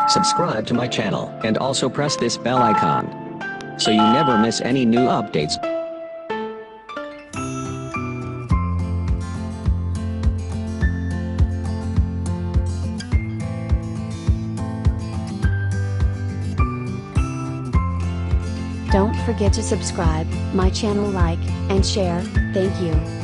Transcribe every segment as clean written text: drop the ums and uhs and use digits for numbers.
Subscribe to my channel and also press this bell icon so you never miss any new updates. Don't forget to subscribe my channel, like and share. Thank you.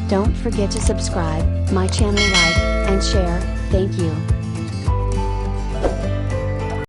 Don't forget to subscribe my channel, like and share. Thank you.